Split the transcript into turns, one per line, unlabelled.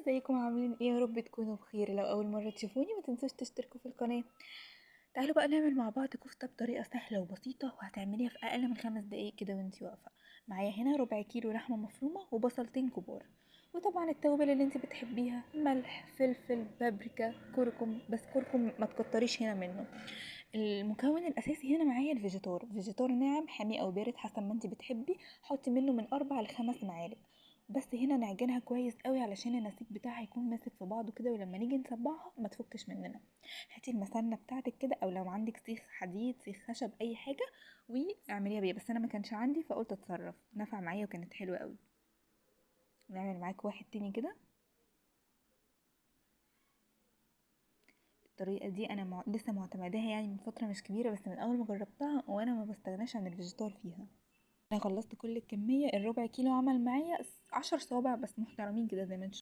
ازيكم عاملين ايه؟ يا رب تكونوا بخير. لو اول مره تشوفوني ما تنسوش تشتركوا في القناه. تعالوا بقى نعمل مع بعض كفته بطريقه سهله وبسيطه، وهتعمليها في اقل من 5 دقايق كده وانتي واقفه. معايا هنا ربع كيلو لحمه مفرومه وبصلتين كبار، وطبعا التوابل اللي انتي بتحبيها: ملح، فلفل، بابريكا، كركم، بس كركم ما تكتريش هنا منه. المكون الاساسي هنا معايا فيجيتار ناعم حامي او بارد حسب ما انتي بتحبي. حطي منه من 4 ل5 معالق. بس هنا نعجنها كويس قوي علشان النسيج بتاعها يكون ماسك في بعضه كده، ولما نيجي نصبعها ما تفكش مننا. هاتي المسنه بتاعتك كده، او لو عندك سيخ حديد، سيخ خشب، اي حاجه، واعمليها بيها. بس انا ما كانش عندي فقلت اتصرف، نفع معايا وكانت حلوه قوي. نعمل معاك واحد تاني كده. الطريقه دي انا لسه معتمداها يعني من فتره مش كبيره، بس من اول ما جربتها وانا ما بستغناش عن الفيجيتار فيها. انا خلصت كل الكميه. الربع كيلو عمل معايا 10 صوابع بس محترمين كده زي ما انتوا